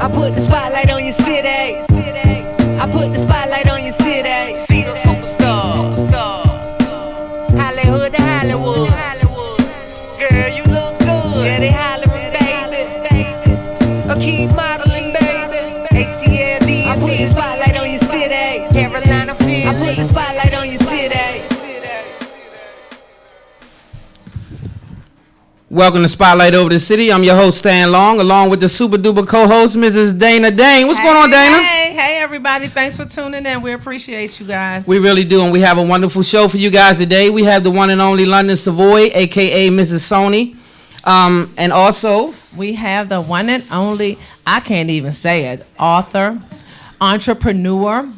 I put the spotlight on your city. I put the spotlight on your city. See them superstars. Hollywood to Hollywood. Girl, you look good. Yeah, they hollering, baby. Keep modeling, baby. ATLD. I put the spotlight on your city. Carolina, Philly. I put the spotlight on your city. Welcome to Spotlight Over the City. I'm your host, Stan Long, along with the super duper co-host, Mrs. Dana Dane. What's going on, Dana? Hey, everybody. Thanks for tuning in. We appreciate you guys. We really do, and we have a wonderful show for you guys today. We have the one and only London Savoy, a.k.a. Mrs. Sony. And also, we have the one and only, I can't even say it, author, entrepreneur.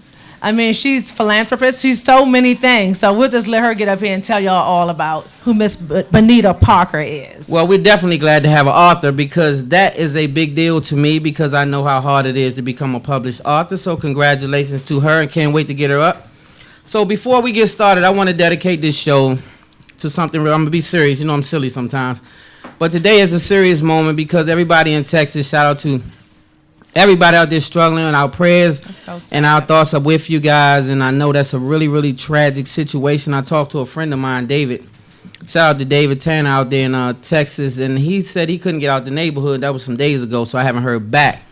I mean, she's philanthropist. She's so many things. So we'll just let her get up here and tell y'all all about who Miss Bonita Parker is. Well, we're definitely glad to have an author because that is a big deal to me because I know how hard it is to become a published author. So congratulations to her and can't wait to get her up. So before we get started, I want to dedicate this show to something real. I'm going to be serious. You know I'm silly sometimes. But today is a serious moment because everybody in Texas, shout out to everybody out there struggling, and our prayers and our thoughts are with you guys. And I know that's a really, really tragic situation. I talked to a friend of mine, David. Shout out to David Tanner out there in Texas. And he said he couldn't get out the neighborhood. That was some days ago, so I haven't heard back.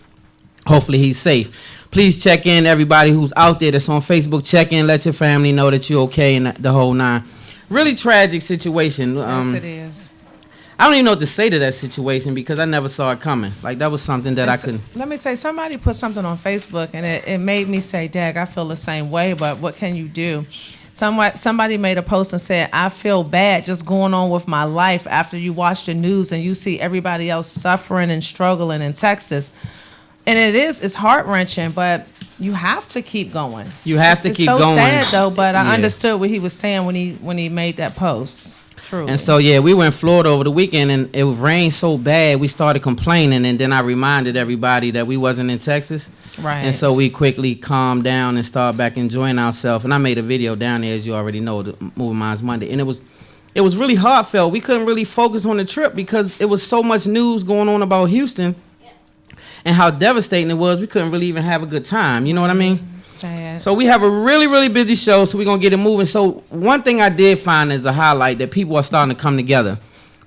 Hopefully he's safe. Please check in, everybody who's out there that's on Facebook. Check in, let your family know that you're okay and the whole nine. Really tragic situation. Yes, it is. I don't even know what to say to that situation because I never saw it coming. Like, that was something that I couldn't. Let me say, somebody put something on Facebook, and it made me say, Dag, I feel the same way, but what can you do? Somebody made a post and said, I feel bad just going on with my life after you watch the news and you see everybody else suffering and struggling in Texas. And it's heart-wrenching, but you have to keep going. You have to keep going. It's so sad, though, but I understood what he was saying when he made that post. True. And so, we were in Florida over the weekend, and it rained so bad, we started complaining, and then I reminded everybody that we wasn't in Texas. Right. And so we quickly calmed down and started back enjoying ourselves. And I made a video down there, as you already know, the Moving Minds Monday. And it was really heartfelt. We couldn't really focus on the trip because it was so much news going on about Houston and how devastating it was. We couldn't really even have a good time. You know what I mean? Sad. So we have a really, really busy show, so we're going to get it moving. So one thing I did find is a highlight that people are starting to come together.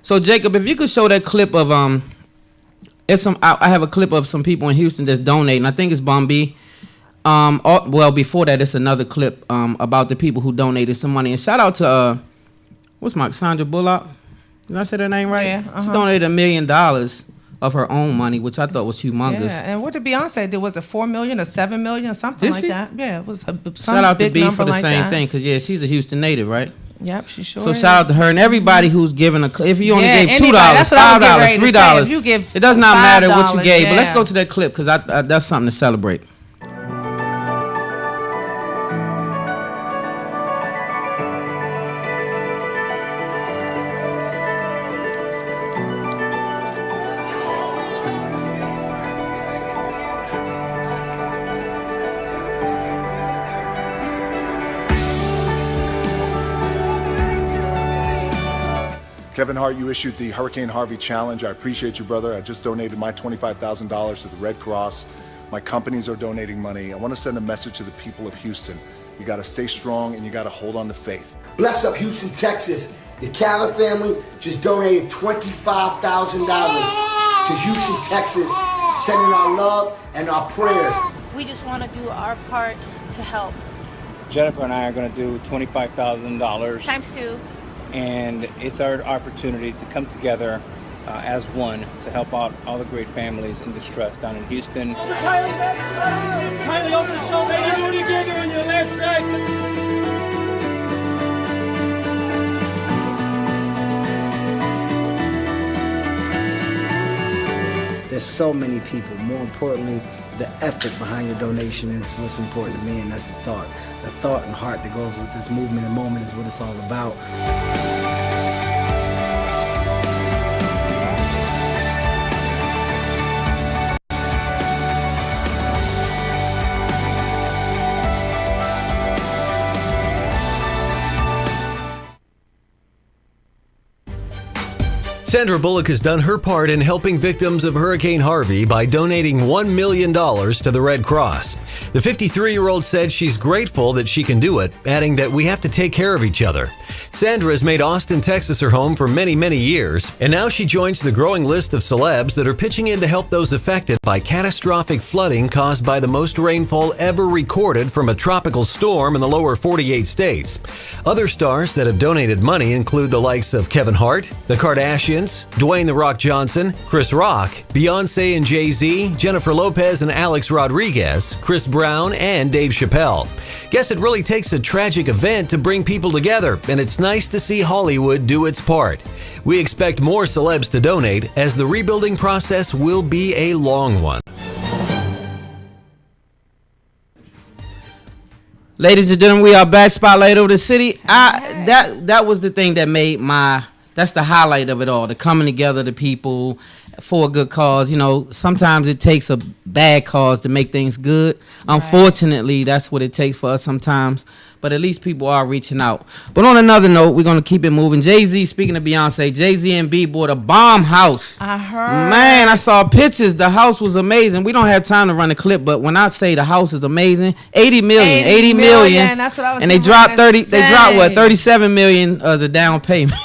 So, Jacob, if you could show that clip of, I have a clip of some people in Houston that's donating. I think it's Bombi. Well, before that, it's another clip about the people who donated some money. And shout out to, Sandra Bullock? Did I say her name right? Yeah. She donated $1 million of her own money, which I thought was humongous. Yeah, and what did Beyonce do? Was it $4 million or $7 million, something like that? Yeah, it was some shout out to big B number for the like same that. thing, because she's a Houston native, right? Yep, she sure so is. shout out to her and everybody who's giving if you only gave $2, $5, $3, it does not matter what you gave. But let's go to that clip because that's something to celebrate. Kevin Hart, you issued the Hurricane Harvey Challenge. I appreciate you, brother. I just donated my $25,000 to the Red Cross. My companies are donating money. I want to send a message to the people of Houston. You got to stay strong and you got to hold on to faith. Bless up Houston, Texas. The Calla family just donated $25,000 to Houston, Texas, sending our love and our prayers. We just want to do our part to help. Jennifer and I are going to do $25,000. Times two. And it's our opportunity to come together as one to help out all the great families in distress down in Houston. Kylie, over the shoulder. You together on your left side. There's so many people. More importantly, the effort behind your donation is what's important to me, and that's the thought. The thought and heart that goes with this movement and moment is what it's all about. Sandra Bullock has done her part in helping victims of Hurricane Harvey by donating $1 million to the Red Cross. The 53-year-old said she's grateful that she can do it, adding that we have to take care of each other. Sandra has made Austin, Texas her home for many, many years, and now she joins the growing list of celebs that are pitching in to help those affected by catastrophic flooding caused by the most rainfall ever recorded from a tropical storm in the lower 48 states. Other stars that have donated money include the likes of Kevin Hart, the Kardashians, Dwayne "The Rock" Johnson, Chris Rock, Beyonce and Jay-Z, Jennifer Lopez and Alex Rodriguez, Chris Brown, and Dave Chappelle. Guess it really takes a tragic event to bring people together, and it's nice to see Hollywood do its part. We expect more celebs to donate, as the rebuilding process will be a long one. Ladies and gentlemen, we are back. Spotlight over the city. That was the thing that made that's the highlight of it all. The coming together of the people for a good cause. You know, sometimes it takes a bad cause to make things good. Unfortunately, that's what it takes for us sometimes. But at least people are reaching out. But on another note, we're going to keep it moving. Jay-Z, speaking of Beyonce, Jay-Z and B bought a bomb house. I heard. Man, I saw pictures. The house was amazing. We don't have time to run a clip, but when I say the house is amazing, 80 million. That's what I was and they dropped 37 million as a down payment.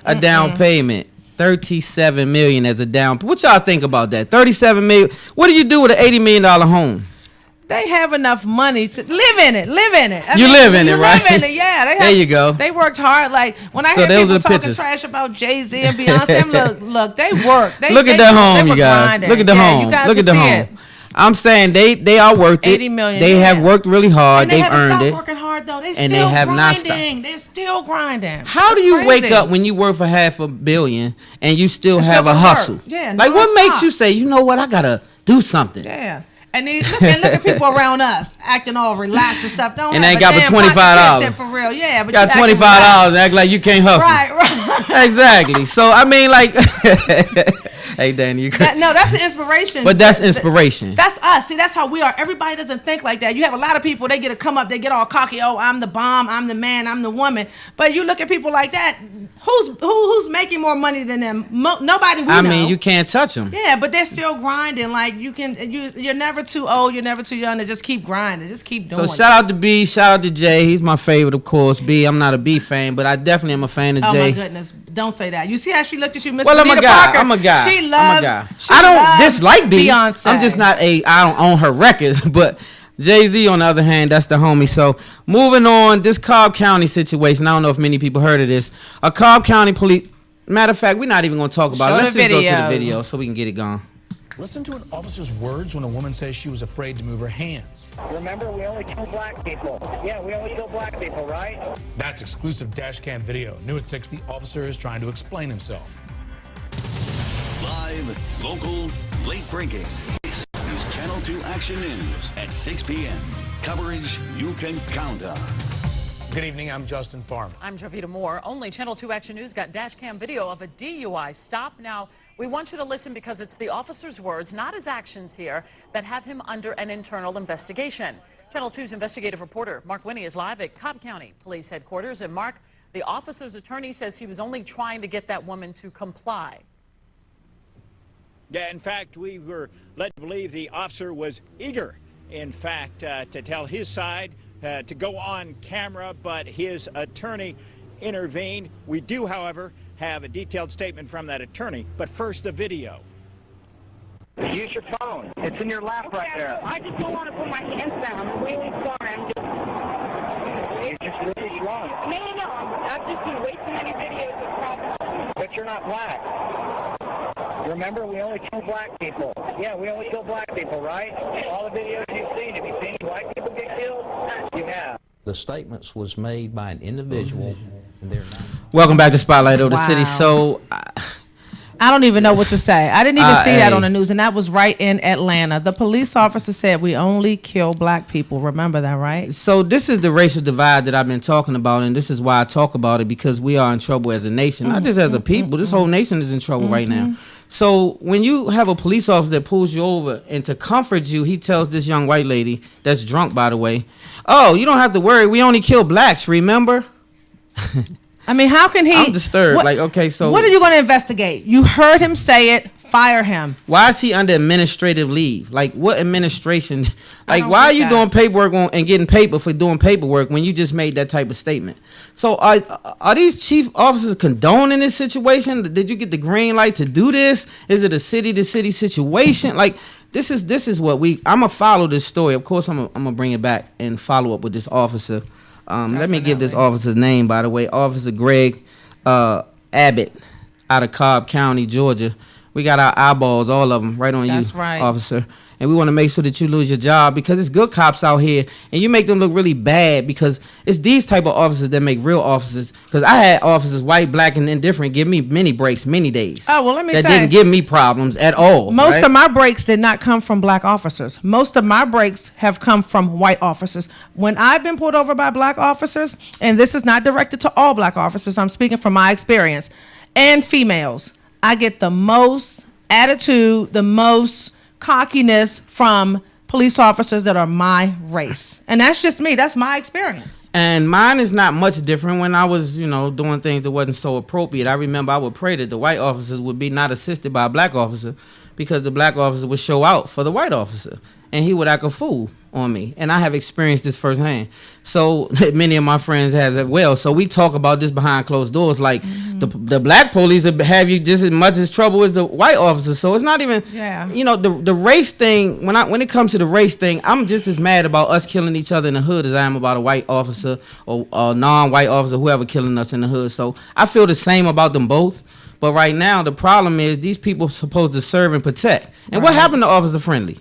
A down payment. 37 million as a down. What y'all think about that? 37 million. What do you do with an $80 million home? They have enough money to live in it. You live in it, right? Live in it, yeah. There you go. They worked hard. Like when I hear people talking trash about Jay-Z and Beyonce, I'm look, they work. Look at the home, you guys. Grinding. Look at the home. You guys Look at the home. it. I'm saying they are worth it. 80 million. They have worked really hard. And they They've earned it. working hard though. They and they have not stopped. They're still grinding. How do you wake up when you work for $500 million and you still have a hustle? Yeah, like what makes you say, you know what, I gotta do something? Yeah. And look at people around us acting all relaxed and stuff. Don't and they got for $25. For real, yeah. But got $25 and act like you can't hustle. Right. Exactly. So I mean, like, hey Danny, no, that's an inspiration. But that's inspiration. That's us. See, that's how we are. Everybody doesn't think like that. You have a lot of people. They get to come up. They get all cocky. Oh, I'm the bomb. I'm the man. I'm the woman. But you look at people like that. Who's making more money than them? Nobody. I mean, you can't touch them. Yeah, but they're still grinding. Like you're never too old. You're never too young to just keep grinding. Just keep doing. So shout out to B. Shout out to Jay. He's my favorite, of course. B. I'm not a B fan, but I definitely am a fan of Jay. Oh my goodness! Don't say that. You see how she looked at you, Miss Bonita Parker. I'm a guy. She loves. I don't dislike B. Beyonce. I'm just not I don't own her records, but Jay-Z on the other hand, that's the homie. So moving on, this Cobb County situation. I don't know if many people heard of this. A Cobb County police. Matter of fact, we're not even going to talk about it. Let's just go to the video so we can get it going. Listen to an officer's words when a woman says she was afraid to move her hands. Remember, we only kill black people. Yeah, we only kill black people, right? That's exclusive dash cam video. New at 6, the officer is trying to explain himself. Live, local, late breaking. This is Channel 2 Action News at 6 p.m. Coverage you can count on. Good evening, I'm Justin Farmer. I'm Jovita Moore. Only Channel 2 Action News got dash cam video of a DUI stop. Now, we want you to listen because it's the officer's words, not his actions here, that have him under an internal investigation. Channel 2's investigative reporter Mark Winnie is live at Cobb County Police Headquarters. And Mark, the officer's attorney says he was only trying to get that woman to comply. Yeah, in fact, we were led to believe the officer was eager, in fact, to tell his side, to go on camera, but his attorney intervened. We do, however, have a detailed statement from that attorney, but first the video. Use your phone. It's in your lap right there. I just don't want to put my hands down. I'm really sorry. You're just really wrong. No. I've just seen way too many videos of cops. But you're not black. Remember, we only kill black people. Yeah, we only kill black people, right? All the videos you've seen, have you seen any white people get killed? You have. The statements was made by an individual. And they're not. Welcome back to Spotlight Over the City. So I don't even know what to say. I didn't even see that on the news, and that was right in Atlanta. The police officer said we only kill black people. Remember that, right? So this is the racial divide that I've been talking about, and this is why I talk about it, because we are in trouble as a nation, not just as a people. This whole nation is in trouble right now. So when you have a police officer that pulls you over, and to comfort you, he tells this young white lady that's drunk, by the way, oh, you don't have to worry. We only kill blacks, remember? I mean, how can he? I'm disturbed. What, like, okay, so what are you going to investigate? You heard him say it. Fire him. Why is he under administrative leave? Like, what administration? Like, don't why are get you that. doing paperwork and getting paper for doing paperwork when you just made that type of statement? So, are these chief officers condoning this situation? Did you get the green light to do this? Is it a city-to-city situation? Like, this is what I'm gonna follow this story. Of course, I'm gonna bring it back and follow up with this officer. Let me give this officer's name, by the way. Officer Greg Abbott, out of Cobb County, Georgia. We got our eyeballs, all of them, right on you, That's right. officer. And we want to make sure that you lose your job because it's good cops out here, and you make them look really bad because it's these type of officers that make real officers. Because I had officers, white, black, and indifferent, give me many breaks, many days. Oh, well, let me that say. didn't give me problems at all. Most right? of my breaks did not come from black officers. Most of my breaks have come from white officers. When I've been pulled over by black officers, and this is not directed to all black officers, I'm speaking from my experience, and females, I get the most attitude, the most cockiness from police officers that are my race. And that's just me. That's my experience. And mine is not much different. When I was, doing things that wasn't so appropriate, I remember I would pray that the white officers would be not assisted by a black officer because the black officer would show out for the white officer. And he would act a fool on me. And I have experienced this firsthand. So many of my friends have as well. So we talk about this behind closed doors. Like the black police have you just as much as trouble as the white officers. So it's not even, the race thing. When it comes to the race thing, I'm just as mad about us killing each other in the hood as I am about a white officer or a non-white officer, whoever killing us in the hood. So I feel the same about them both. But right now, the problem is these people are supposed to serve and protect. And what happened to Officer Friendly?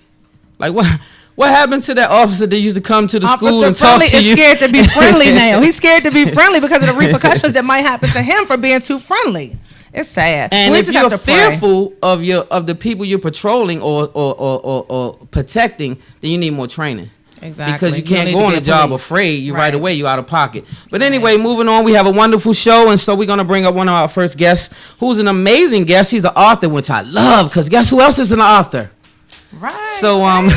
Like, what happened to that officer that used to come to the school and talk to you? Officer Friendly is scared to be friendly now. He's scared to be friendly because of the repercussions that might happen to him for being too friendly. It's sad. And We if just you're have to pray. fearful of the people you're patrolling or protecting, then you need more training. Exactly. Because you You can't need go to on be the a job police. afraid. You right Right. away, you out of pocket. But anyway, moving on, we have a wonderful show, and so we're gonna bring up one of our first guests, who's an amazing guest. He's an author, which I love, because guess who else is an author? Right. So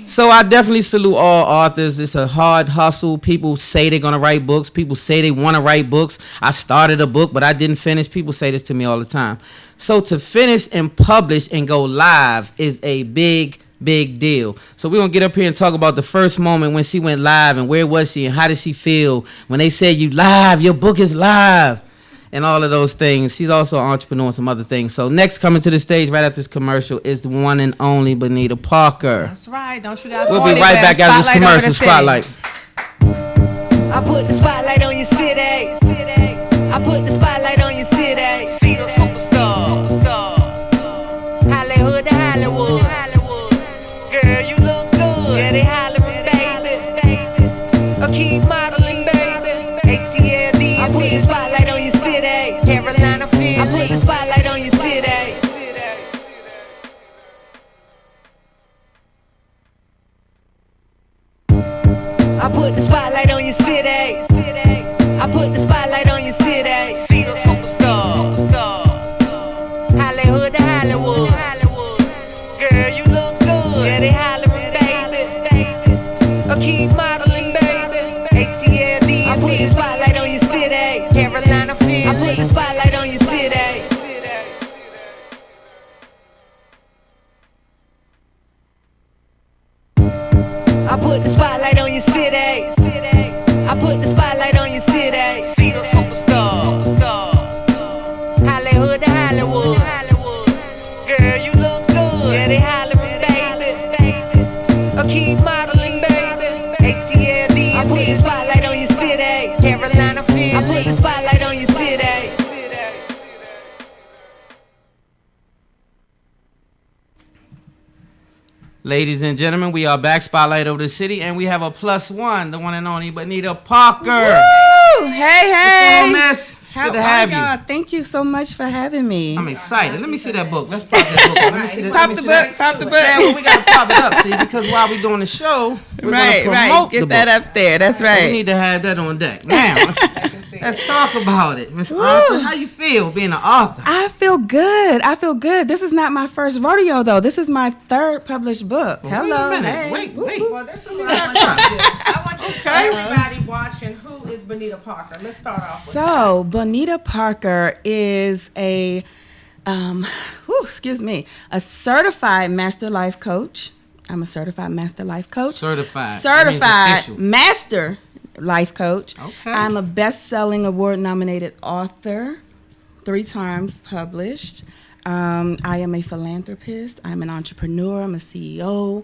so I definitely salute all authors. It's a hard hustle. People say they're gonna write books. People say they want to write books. I started a book, but I didn't finish. People say this to me all the time. So to finish and publish and go live is a big deal. So we're gonna get up here and talk about the first moment when she went live and where was she and how did she feel when they said you live, your book is live, and all of those things. She's also an entrepreneur and some other things. So next coming to the stage right after this commercial is the one and only Bonita Parker. That's right. Don't you guys We'll go be right anywhere. back after this Spotlight over commercial. the city. Spotlight. I put the spotlight on your city. I put the spotlight on your city. See those superstars. Hollywood to Hollywood. Girl, you look good. Yeah, they hollering, baby. Keep modeling, baby. ATLD. I put the spotlight on your city. Carolina, Philly. I put the spotlight on your city. I put the spotlight on your city. I put the spotlight on your city. See those superstars. Hollywood to Hollywood. Girl, you look good. Yeah, they hollering, baby. Keep modeling, baby. ATLD. I put the spotlight on your city. Carolina, Philly. I put the spotlight on your city. I put the spotlight on your city. I put the spotlight on your city. See those superstars. Hollywood to Hollywood. Girl, you look good. Yeah, they hollering, baby. Keep modeling, baby. ATLD. I put the spotlight on your city. Carolina, Philly. I put the spotlight on your city. Ladies and gentlemen, we are back, Spotlight over the city, and we have a +1, the one and only Bonita Parker. Woo! Hey, What's hey. going on, miss? Good to have you. Thank you so much for having me. I'm excited. Let me see that book. Let's pop that book up. Let me see that. Pop the book, pop the book. Yeah, well, we got to pop it up, see, because while we're doing the show, we're going to promote the book. Get that up there. That's right. So we need to have that on deck. Now, let's talk about it. Miss Arthur, how you feel being an author? I feel good. I feel good. This is not my first rodeo, though. This is my third published book. Well, Hello. wait a minute. Hey. Wait. Well, this is what I want you to do. I want you Okay. Everybody watching, who is Bonita Parker? Let's start off with So, Bonita Parker is a a certified master life coach. I'm a certified master life coach. Certified master life coach. Okay. I'm a best-selling award-nominated author, 3 times published. I am a philanthropist. I'm an entrepreneur. I'm a CEO.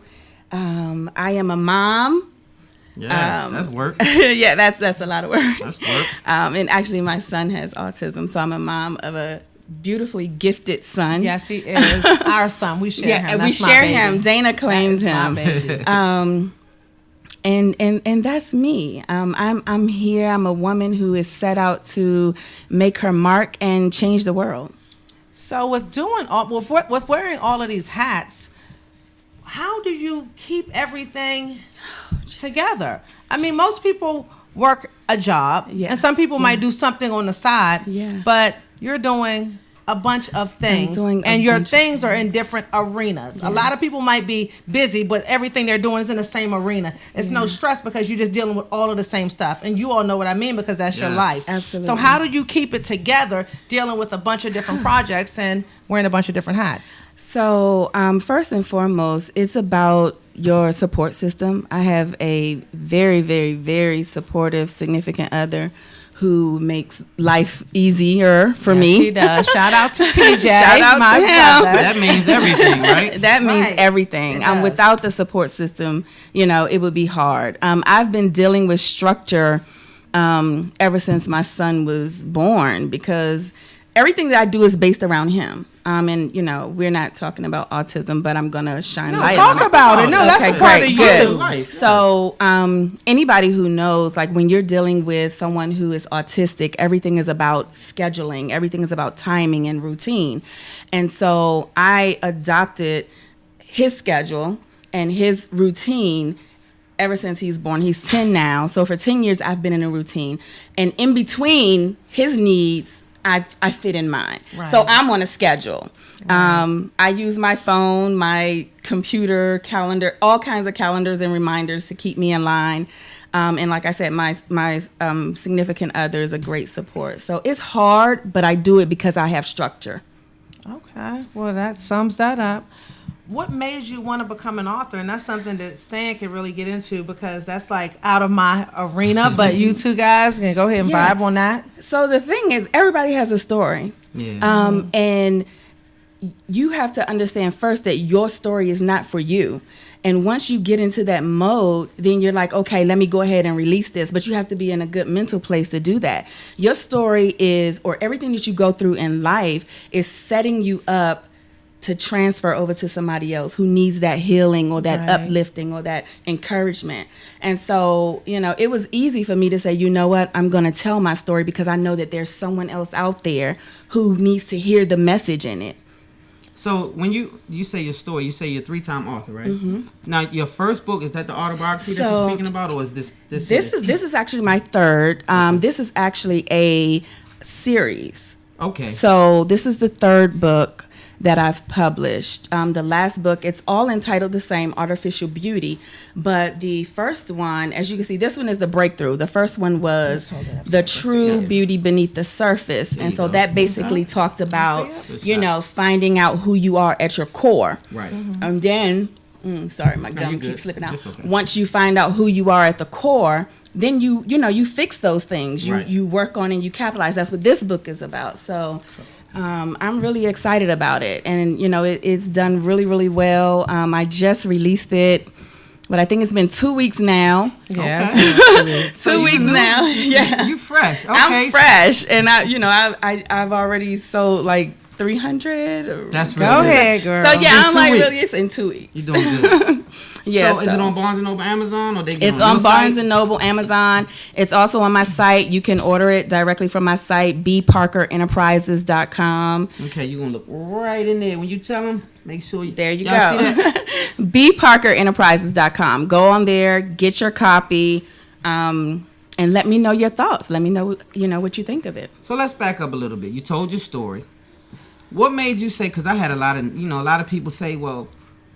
I am a mom. Yes, that's work. Yeah, that's a lot of work. That's work. And actually, my son has autism, so I'm a mom of a beautifully gifted son. Yes, he is our son. We share him. Yeah, That's we my share baby. him. Dana claims him. My baby. And that's me. I'm here. I'm a woman who is set out to make her mark and change the world. So with wearing all of these hats, how do you keep everything together? I mean, most people work a job, and some people might do something on the side. Yeah. But you're doing a bunch of things, and your things are in different arenas. A lot of people might be busy, but everything they're doing is in the same arena. It's no stress because you're just dealing with all of the same stuff, and you all know what I mean because that's your life. Absolutely. So how do you keep it together, dealing with a bunch of different projects and wearing a bunch of different hats? So first and foremost, it's about your support system. I have a very, very, very supportive significant other who makes life easier for me. Yes, he does. Shout out to TJ. Shout out my to him. brother. That means everything, right? That means Right. everything. It does. Without the support system, it would be hard. I've been dealing with structure ever since my son was born because everything that I do is based around him. And we're not talking about autism, but I'm gonna shine light on it. Talk about it. No, that's a part of you. So anybody who knows, like when you're dealing with someone who is autistic, everything is about scheduling, everything is about timing and routine. And so I adopted his schedule and his routine ever since he's born. He's 10 now. So for 10 years, I've been in a routine. And in between his needs, I fit in mine. Right. So I'm on a schedule. Right. I use my phone, my computer, calendar, all kinds of calendars and reminders to keep me in line. And like I said, my significant other is a great support. So it's hard, but I do it because I have structure. Okay. Well, that sums that up. What made you want to become an author? And that's something that Stan can really get into because that's like out of my arena. But you two guys can go ahead and vibe on that. So the thing is, everybody has a story. Yeah. And you have to understand first that your story is not for you. And once you get into that mode, then you're like, okay, let me go ahead and release this. But you have to be in a good mental place to do that. Your story is, or everything that you go through in life is setting you up to transfer over to somebody else who needs that healing or that uplifting or that encouragement. And so, it was easy for me to say, you know what, I'm going to tell my story because I know that there's someone else out there who needs to hear the message in it. So when you say your story, you say you're a 3-time author, right? Mm-hmm. Now, your first book, is that the autobiography that you're speaking about, or is this This is actually my third. This is actually a series. Okay. So this is the third book that I've published. The last book, it's all entitled the same, Artificial Beauty. But the first one, as you can see, this one is the breakthrough. The first one was The True Beauty Beneath the Surface. And so that basically talked about, finding out who you are at your core. Right. And then, sorry, my gum good. keeps slipping out. It's okay. Once you find out who you are at the core, then you fix those things. You work on and you capitalize. That's what this book is about. So I'm really excited about it. And, it's done really, really well. I just released it, but I think it's been 2 weeks now. Yeah, okay. 2 weeks now. Yeah. You fresh. Okay. I'm fresh. And I've already sold like 300. That's really Go good. ahead, girl. So yeah, I'm like weeks. really, it's in 2 weeks. You're doing good. Yeah, so is it on Barnes & Noble, Amazon, or they get it's on on your Barnes site? & Noble, Amazon. It's also on my site. You can order it directly from my site, bparkerenterprises.com. Okay, you're going to look right in there. When you tell them, make sure There you y'all go. see that? bparkerenterprises.com. Go on there, get your copy, and let me know your thoughts. Let me know, what you think of it. So let's back up a little bit. You told your story. What made you say, because I had a lot of people say, well,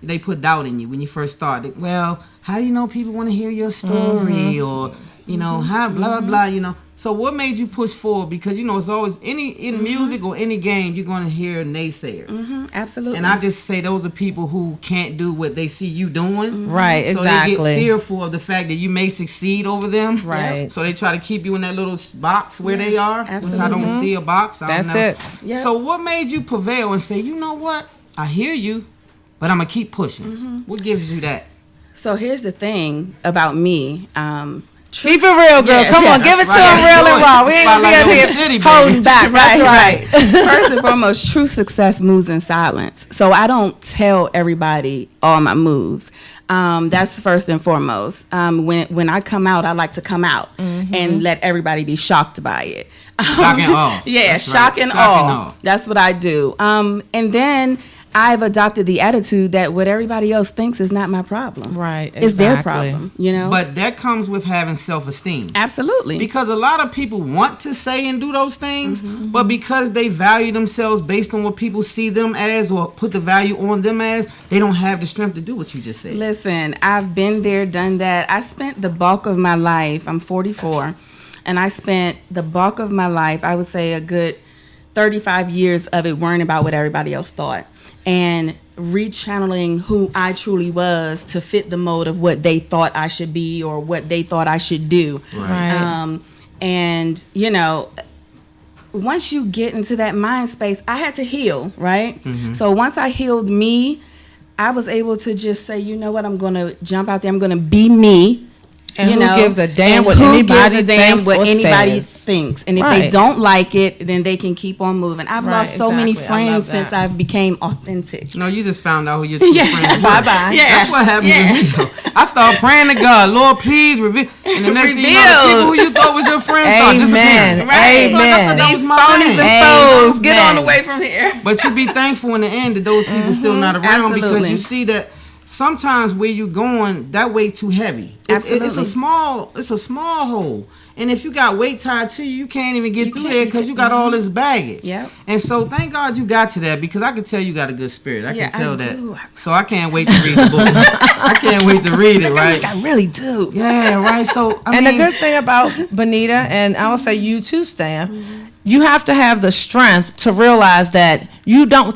they put doubt in you when you first started. Well, how do you know people want to hear your story, or how blah blah blah, So what made you push forward? Because it's always in music or any game, you're going to hear naysayers. Absolutely. And I just say those are people who can't do what they see you doing. Right, so exactly. So they get fearful of the fact that you may succeed over them. Right. So they try to keep you in that little box where they are, which I don't see a box. That's it. Yep. So what made you prevail and say, you know what? I hear you, but I'm going to keep pushing. What gives you that? So here's the thing about me. Keep it real, girl. Come on, give it to them real and raw. We ain't gonna be up here holding back. That's right. First and foremost, true success moves in silence. So I don't tell everybody all my moves. That's first and foremost. When I come out, I like to come out and let everybody be shocked by it. Shock and awe. Yeah, That's shock right. and Shock and awe. awe. That's what I do. And then I've adopted the attitude that what everybody else thinks is not my problem. Right, It's their exactly. problem, But that comes with having self-esteem. Absolutely. Because a lot of people want to say and do those things, but because they value themselves based on what people see them as or put the value on them as, they don't have the strength to do what you just said. Listen, I've been there, done that. I spent the bulk of my life, I'm 44, and I spent the bulk of my life, I would say a good 35 years of it worrying about what everybody else thought. And rechanneling who I truly was to fit the mold of what they thought I should be or what they thought I should do. Right. And, once you get into that mind space, I had to heal, right? So once I healed me, I was able to just say, you know what, I'm going to jump out there. I'm going to be me. And who gives a damn what anybody thinks or says. thinks. And if Right. they don't like it, then they can keep on moving. I've Right, lost so many exactly. I love friends that. since I became authentic. No, you just found out who your true friends were. Bye-bye. Yeah. That's what happened to me, though. I started praying to God, Lord, please reveal. And the next thing you know, the people who you thought was your friends start disappearing. Right. Amen. That was These my phonies man. and foes, get Amen. on away from here. But you be thankful in the end that those people still not around because Absolutely. you see that sometimes where you going, that weight too heavy. It's Absolutely. a small hole. And if you got weight tied to you, you can't even get through there because you got all this baggage. Yep. And so thank God you got to that because I can tell you got a good spirit. I Yeah, can tell I that. do. So I can't wait to read the book. I can't wait to read it, right? I really do. Yeah, right. So I And mean, the good thing about Bonita, and I will say you too, Stan, you have to have the strength to realize that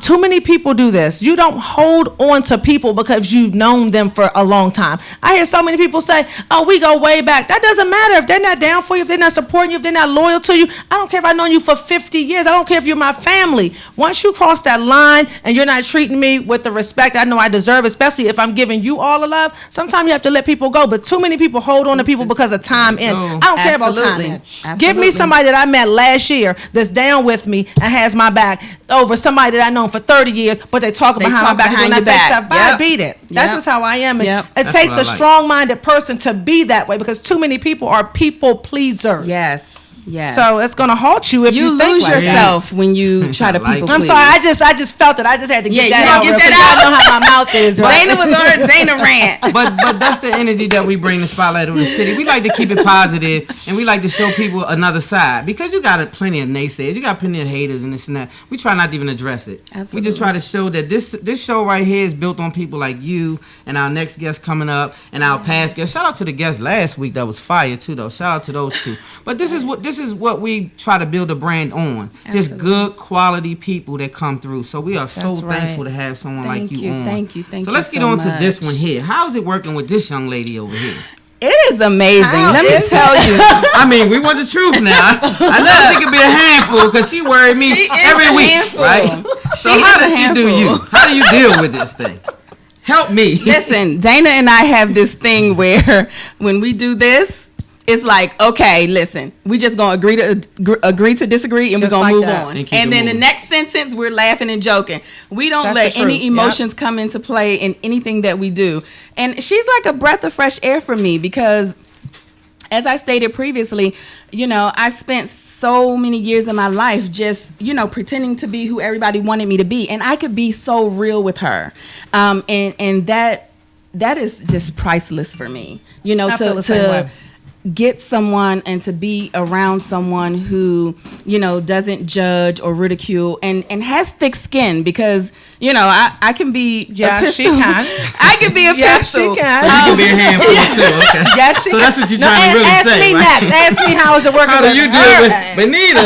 too many people do this. You don't hold on to people because you've known them for a long time. I hear so many people say, oh, we go way back. That doesn't matter if they're not down for you, if they're not supporting you, if they're not loyal to you. I don't care if I've known you for 50 years. I don't care if you're my family. Once you cross that line and you're not treating me with the respect I know I deserve, especially if I'm giving you all the love, sometimes you have to let people go. But too many people hold on to people because of time in. I don't care about time Absolutely. in. Absolutely. Give me somebody that I met last year that's down with me and has my back over somebody that I've known for 30 years, but they talk behind my back and doing behind that your fake back. stuff. Bye, Yep. beat it. That's Yep. just how I am. And Yep. it That's takes what I a like. strong-minded person to be that way because too many people are people pleasers. Yes. Yes. So it's going to halt you if you think lose like that. yourself when you try to I like people it. I'm please. sorry. I just felt it. I just had to get Yeah, that you out. gotta real get quick. that Y'all know how my mouth is, right? Dana was on her Dana rant. but that's the energy that we bring the spotlight of the city. We like to keep it positive and we like to show people another side because you got plenty of naysayers, you got plenty of haters and this and that. We try not to even address it. Absolutely. We just try to show that this show right here is built on people like you and our next guest coming up and our past guests. Shout out to the guest last week that was fire too though. Shout out to those two. But this is what we try to build a brand on. Just good quality people that come through. So we are so That's right. thankful to have someone like you on. Thank you. So let's get on to this one here. How's it working with this young lady over here? It is amazing. Let me tell you. I mean, we want the truth now. I know she could be a handful because she worried me She is every a week, handful. right? So She how is does a she do handful. you? How do you deal with this thing? Help me. Listen, Dana and I have this thing where when we do this, it's like, okay, listen, we just gonna agree to disagree, and we're Just gonna like move that. on. And keep And it then the moving. next sentence, we're laughing and joking. We don't That's let the any truth. emotions come into play in anything that we do. And she's like a breath of fresh air for me because, as I stated previously, I spent so many years of my life just, pretending to be who everybody wanted me to be, and I could be so real with her, and that is just priceless for me. I feel the same way. Get someone and to be around someone who doesn't judge or ridicule and has thick skin because you know, I can be Yeah, a pistol. she can. I can be a Yes, pistol. she can. So you can be a handful too. Okay. Yes, she So can. that's what you're trying to really ask say, me right? next. Ask me how is it working How do with you do her it with Bonita?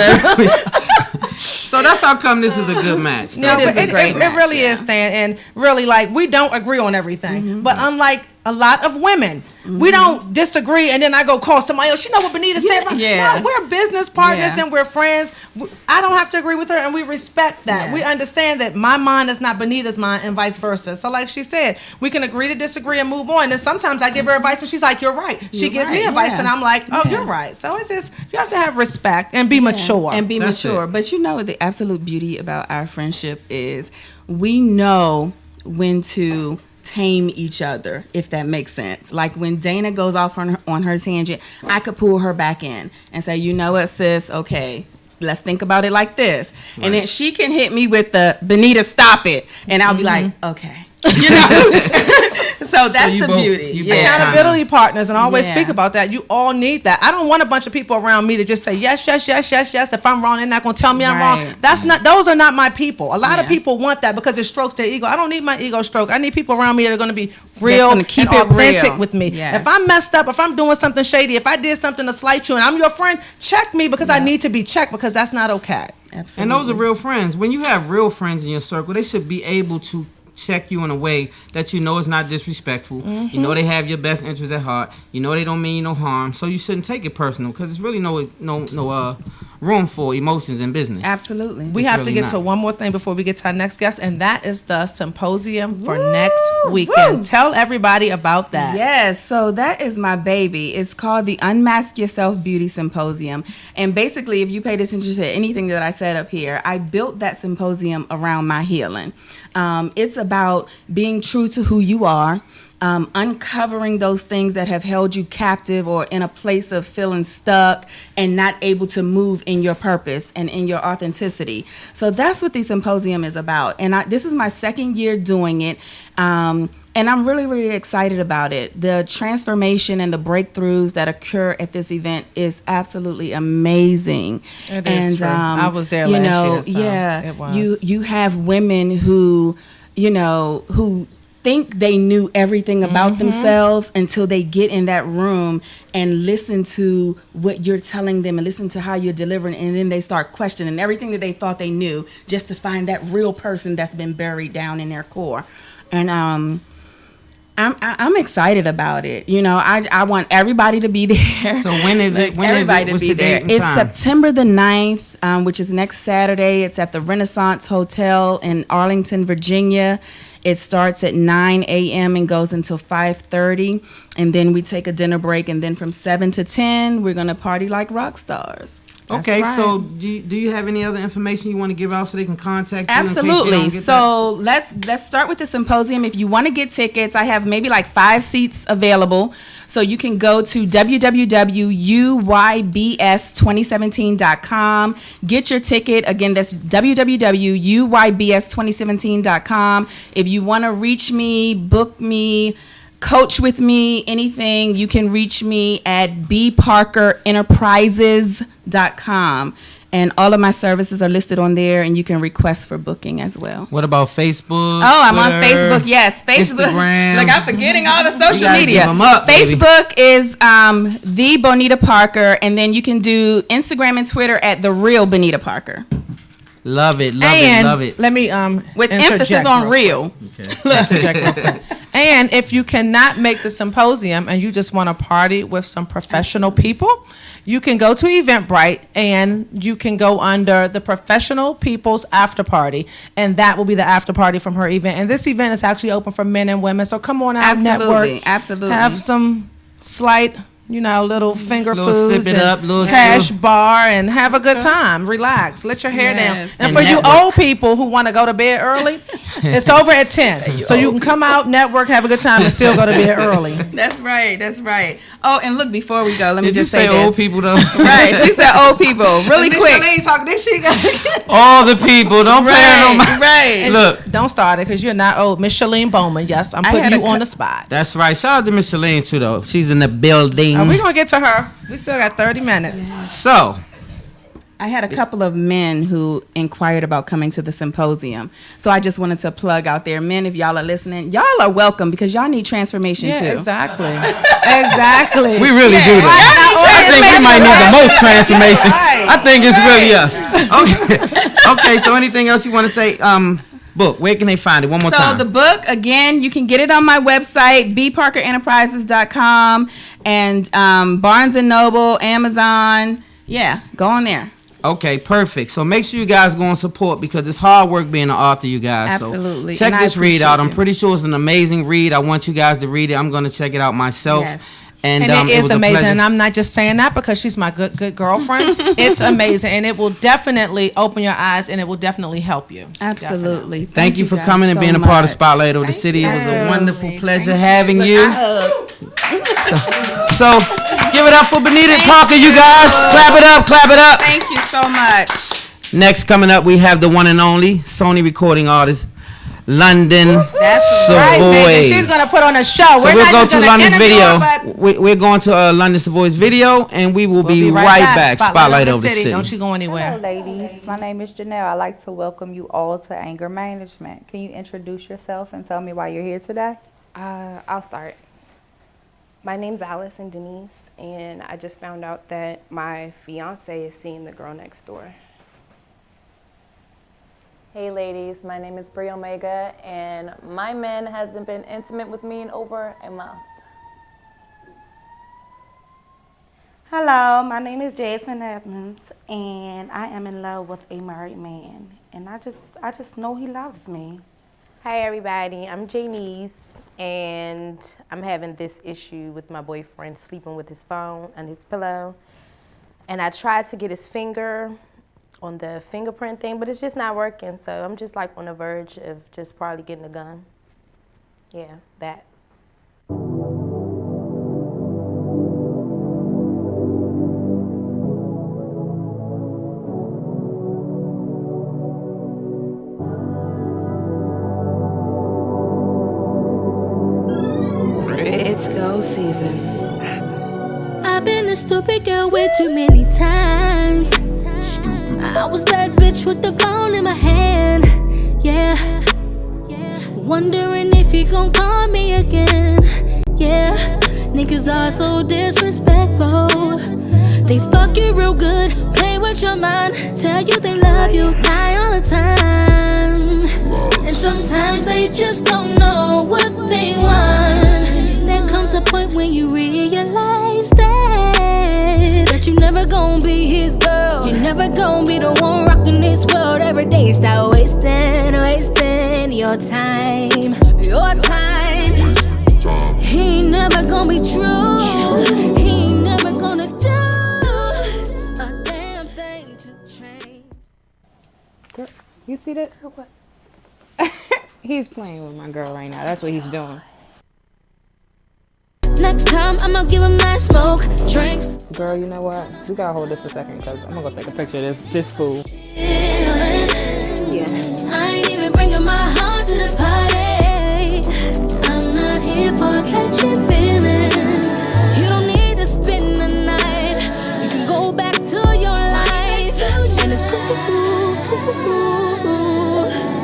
So that's how come this is a good match. No, It is but a great it match, really yeah. is, Stan. And really, like, we don't agree on everything. But unlike a lot of women, we don't disagree and then I go call somebody else. You know what Bonita said? Yeah. No, we're business partners Yeah. and we're friends. I don't have to agree with her and we respect that. Yes. We understand that my mind is not Bonita's mind and vice versa. So like she said, we can agree to disagree and move on. And sometimes I give her advice and she's like, you're right. She You're gives me right, advice yeah. and I'm like, oh, Yeah. you're right. So it's just, you have to have respect and be mature. And be That's mature. it. But you know, the absolute beauty about our friendship is we know when to tame each other, if that makes sense. Like when Dana goes off on her tangent, I could pull her back in and say, you know what, sis, okay, let's think about it like this. And then she can hit me with the Bonita, stop it. And I'll be like, okay. You know? So that's you the both- beauty. you Yeah. Accountability partners, and I always Yeah. speak about that. You all need that. I don't want a bunch of people around me to just say yes, yes, yes, yes, yes. If I'm wrong, they're not gonna tell me I'm wrong. Right. That's not. Those are not my people. A lot of Yeah. people want that because it strokes their ego. I don't need my ego stroke. I need people around me that are gonna be real gonna keep and it authentic real. with me. Yes. If I'm messed up, if I'm doing something shady, if I did something to slight you, and I'm your friend, check me because I need to be checked because that's not okay. Absolutely. And those are real friends. When you have real friends in your circle, they should be able to check you in a way that you know is not disrespectful. You know they have your best interest at heart. You know they don't mean you no harm. So you shouldn't take it personal because it's really no room for emotions in business. Absolutely. We It's have to really get to not. one more thing before we get to our next guest, and that is the symposium for next weekend. Tell everybody about that. Yes, so that is my baby. It's called the Unmask Yourself Beauty Symposium. And basically, if you paid attention to anything that I said up here, I built that symposium around my healing. It's about being true to who you are, uncovering those things that have held you captive or in a place of feeling stuck and not able to move in your purpose and in your authenticity. So that's what the symposium is about. And this is my second year doing it. And I'm really, really excited about it. The transformation and the breakthroughs that occur at this event is absolutely amazing. It is true. I was there you last know, year, so yeah, it was. You have women who, you know, who think they knew everything about themselves until they get in that room and listen to what you're telling them and listen to how you're delivering, and then they start questioning everything that they thought they knew just to find that real person that's been buried down in their core. And I'm excited about it. You know, I want everybody to be there. So when is it? When is everybody it? to What's be the there. date and It's time? September the 9th, which is next Saturday. It's at the Renaissance Hotel in Arlington, Virginia. It starts at 9 a.m. and goes until 5:30. And then we take a dinner break. And then from 7 to 10, we're going to party like rock stars. Okay, That's so right. do you have any other information you want to give out so they can contact you? in case they Absolutely. don't get So let's start with the symposium. If you want to get tickets, I have maybe like 5 seats available. So you can go to www.uybs2017.com. Get your ticket. Again, that's www.uybs2017.com. If you want to reach me, book me, coach with me, anything, you can reach me at bparkerenterprises.com. And all of my services are listed on there, and you can request for booking as well. What about Facebook? Oh, I'm on Twitter, Facebook. Yes, Facebook. Instagram. Like I'm forgetting all the social gotta media. give 'em up, baby. Facebook is the Bonita Parker, and then you can do Instagram and Twitter at the real Bonita Parker. Love it, And love it. let me With interject emphasis on real real. interject real quick. And if you cannot make the symposium and you just want to party with some professional people, you can go to Eventbrite and you can go under the Professional People's After Party, and that will be the after party from her event. And this event is actually open for men and women, so come on out, Absolutely, network, absolutely. have some slight, you know, little finger Little foods sip it and up, little- cash bar, and have a good time. Relax, let your hair down. Yes. And And for you network. old people who want to go to bed early, it's over at 10. So you can come out, network, have a good time, and still go to bed early. That's right. That's right. Oh, and look, before we go, let me Did you just say this. old people though? Right. She said old people. Really Miss quick. Shalane talking this shit. All the people. Don't play no Right. mind. Right. Look, Don't start it because you're not old. Miss Shalane Bowman, yes, I'm I putting had you a on the spot. that's right. Shout out to Miss Shalane too though. She's in the building. We're going to get to her. We still got 30 minutes. So, I had a couple of men who inquired about coming to the symposium. So I just wanted to plug out there. Men, if y'all are listening, y'all are welcome because y'all need transformation too. Exactly. Exactly. We really do that. I think we might need the most transformation. I think it's really us. Okay. Okay, so anything else you want to say? Book, where can they find it? One more time. So the book, again, you can get it on my website, bparkerenterprises.com, and Barnes & Noble, Amazon. Yeah, go on there. Okay, perfect. So make sure you guys go and support because it's hard work being an author, you guys. Absolutely. So check And this read out. I'm you. pretty sure it's an amazing read. I want you guys to read it. I'm going to check it out myself. Yes. And it is was a amazing. pleasure. And I'm not just saying that because she's my good girlfriend. It's amazing. And it will definitely open your eyes and it will definitely help you. Absolutely. Thank you for guys coming and so being a part of much. Spotlight of the City. It was a wonderful pleasure having you. So give it up for Bonita Parker, you guys. Clap it up, clap it up. Thank you so much. Next coming up, we have the one and only Sony recording artist, London That's Savoy. right, baby. She's going to put on a show. So We're we'll not go just to gonna London's interview video. her, but We're going to London Savoy's video, and we will be we'll right back. Spotlight of the City. Don't you go anywhere. Hello, ladies. My name is Janelle. I'd like to welcome you all to Anger Management. Can you introduce yourself and tell me why you're here today? I'll start. My name's Alice and Denise, and I just found out that my fiance is seeing the girl next door. Hey ladies, my name is Brie Omega, and my man hasn't been intimate with me in over a month. Hello, my name is Jasmine Edmonds, and I am in love with a married man, and I just know he loves me. Hi everybody, I'm Janice, and I'm having this issue with my boyfriend sleeping with his phone and his pillow, and I tried to get his finger on the fingerprint thing, but it's just not working, so I'm just like on the verge of just probably getting a gun. Yeah, that. It's go season. I've been a stupid girl way too many times. I was that bitch with the phone in my hand. Yeah. Wondering if he gon' call me again. Yeah. Niggas are so disrespectful. They fuck you real good, play with your mind, tell you they love you, lie all the time. And sometimes they just don't know what they want. There comes a point when you realize that you're never gonna be his girl. You're never gonna be the one rocking this world. Every day start wasting your time. Your time. He ain't never gonna be true. He ain't never gonna do a damn thing to change. Girl, you see that? What? He's playing with my girl right now. That's what he's doing. Next time I'ma give him that smoke drink. Girl, you know what? You gotta hold this a second because I'm gonna go take a picture of this fool. Yeah. I ain't even bringing my heart to the party. I'm not here for catching feelings. You don't need to spend the night. You can go back to your life, and it's cool.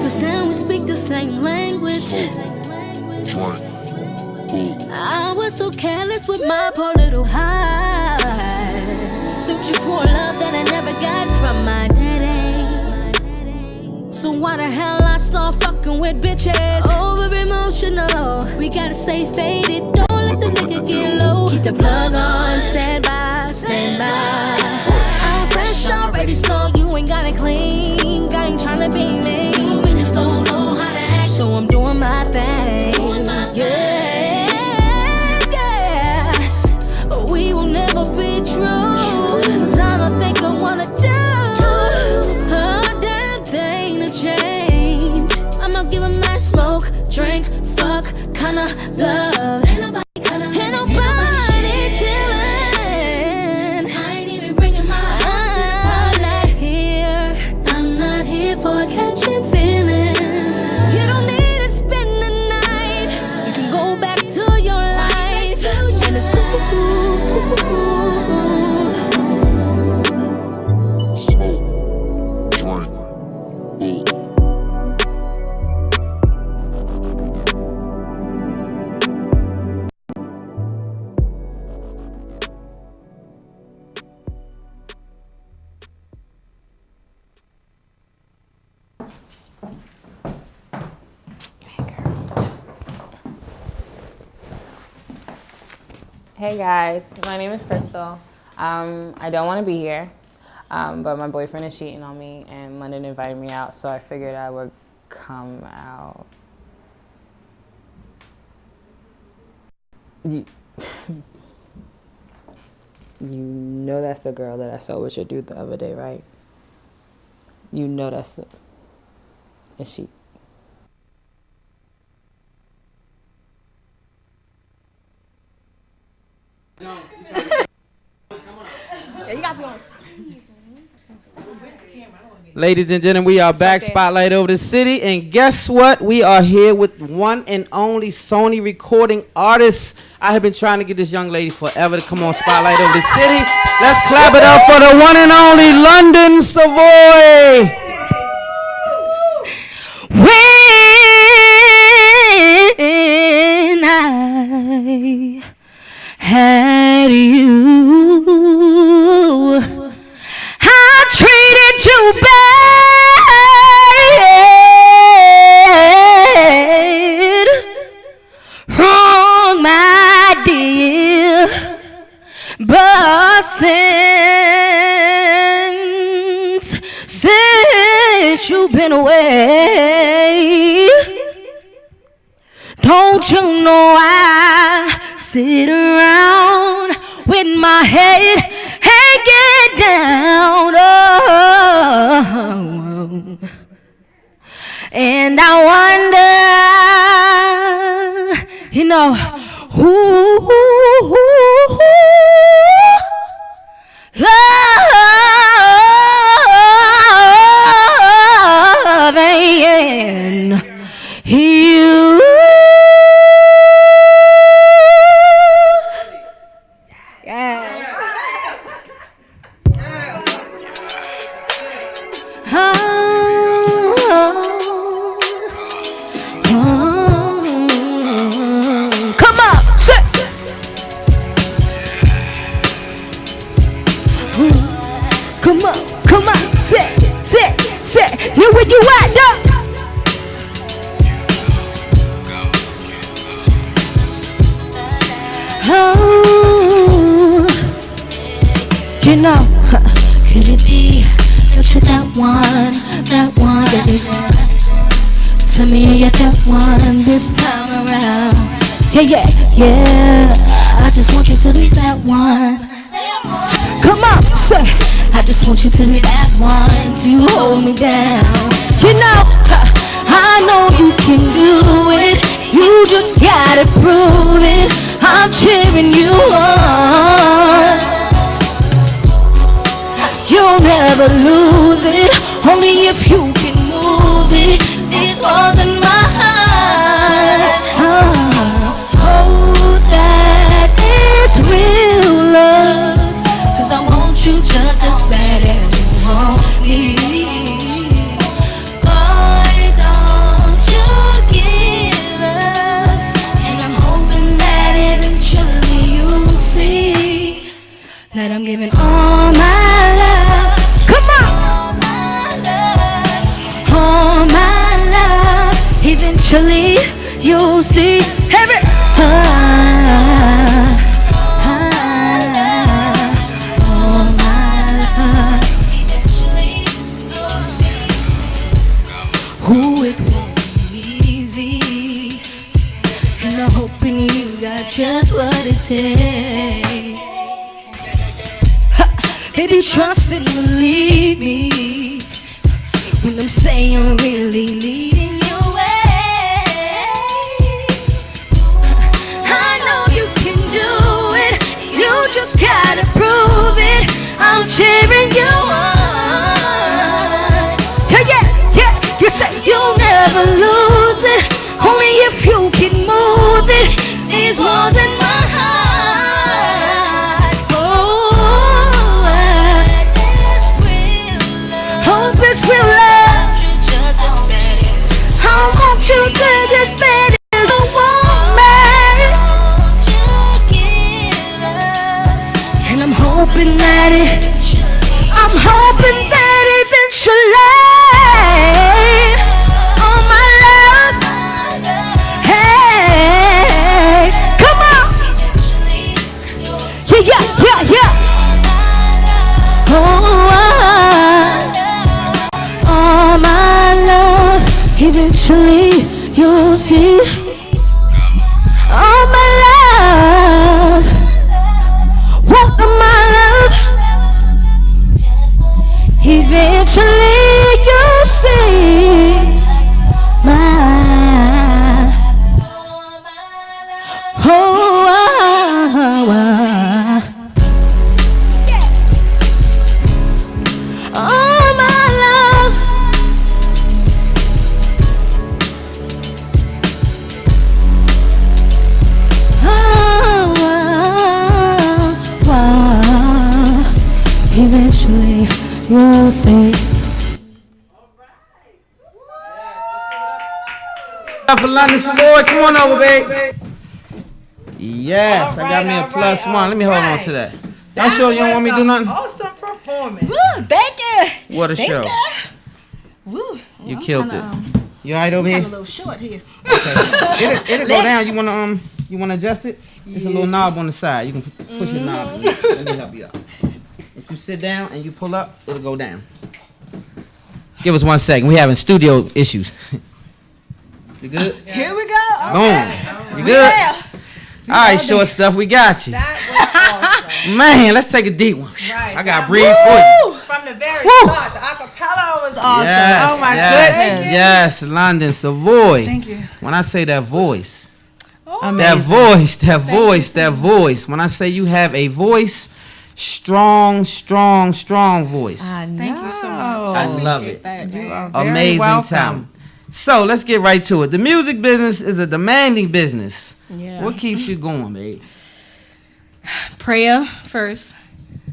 Cause now we speak the same language. I was so careless with my poor little heart. Searching for love that I never got from my daddy. So why the hell I start fucking with bitches? Over emotional. We gotta stay faded. Don't let the nigga get low. Keep the plug on. Stand by, stand by. I'm fresh already, so you ain't gotta clean. I ain't tryna be mean. You bitches don't know how to act, so I'm doing my thing. Yeah. We will never be true. 'Cause I don't think I wanna do a damn thing to change. I'ma give him that smoke, drink, fuck, kinda love. Ain't nobody chillin'. I ain't even bringing my heart to the party. I'm not here for catching feelings. You don't need to spend the night. You can go back to your life, and it's cool. Hey guys, my name is Crystal. I don't want to be here, but my boyfriend is cheating on me, and London invited me out, so I figured I would come out. You know that's the girl that I saw with your dude the other day, right? You know that's the... Is she... Yeah, you gotta be on stage. Ladies and gentlemen, we are back. Spotlight over the city. And guess what? We are here with one and only Sony recording artist. I have been trying to get this young lady forever to come on Spotlight over the city. Let's clap it up for the one and only London Savoy. When I had you, I treated you bad. Wrong, my dear. But since you've been away, don't you know I sit around with my head hanging down, oh, and I wonder, you know, who loving you. Come on, sit. Come on, sit. Now where you at, dog? Oh, you know, could it be that you're that one, baby? Tell me you're that one this time around. Yeah. I just want you to be that one. Come on, say, I just want you to be that one to hold me down. You know, I know you can do it. You just gotta prove it. I'm cheering you on. You'll never lose it. Only if you can move it. It's more than my heart. Oh, that is real love. 'Cause I want you just as bad as you want me. Boy, don't you give up. And I'm hoping that eventually you'll see that I'm giving all my love. Come on! All my love. Eventually you'll see every all my love. Eventually you'll see who it won't be easy. And I'm hoping you got just what it takes. Baby, trust and believe me when I'm saying really leading your way. I know you can do it. You just gotta prove it. I'm cheering you on. Yeah. You say you'll never lose it. Only if you can move it. It's more than my heart. Oh, hope it's real love. I want you just as bad as you want me. And I'm hoping that eventually, all my love, hey, come on, say. For London Savoy, come on over, babe. Yes, I got me a plus one. Let me hold on to that. Y'all sure you don't want me to do nothing? Awesome performance. Woo, thank you. What a Thanks, show. God. Woo. You killed it. You all right over I'm here? a little short here. Okay. It'll go down. You wanna adjust it? It's a little knob on the side. You can push your knob. Let me help you out. If you sit down and you pull up, it'll go down. Give us 1 second. We having studio issues. You good? Here we go. Boom. You good? Yeah. All right, short stuff. We got you. That was awesome. Man, let's take a deep one. Right. I got to breathe for you. From the very Woo. start, the acapella was awesome. Yes, Oh my yes, goodness. yes, London Savoy. Thank you. When I say that voice, Amazing. that voice. When I say you have a voice, strong voice. I know. Thank you so much. I love appreciate it. That, You man. are very Amazing welcome. talent. So let's get right to it. The music business is a demanding business. Yeah. What keeps you going, babe? Prayer first.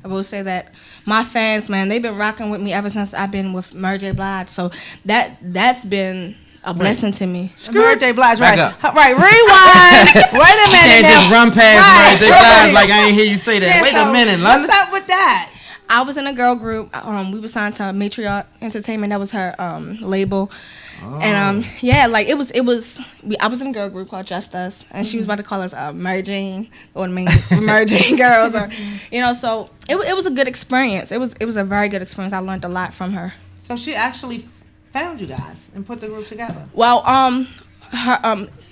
I will say that my fans, man, they've been rocking with me ever since I've been with Mary J. Blige. So that's been a blessing to me. Mary J. Blige, Back right? up. Right, rewind. Wait a You minute. can't now. just run past Mary J. Blige like I ain't hear you say that. Yeah, Wait so a minute, London. What's up with that? I was in a girl group. We were signed to Matriarch Entertainment. That was her label. And yeah, like I was in a girl group called Just Us, and she was about to call us Mary Jane or Mary Jane girls, or So it was a good experience. It was a very good experience. I learned a lot from her. So she actually found you guys and put the group together. Well,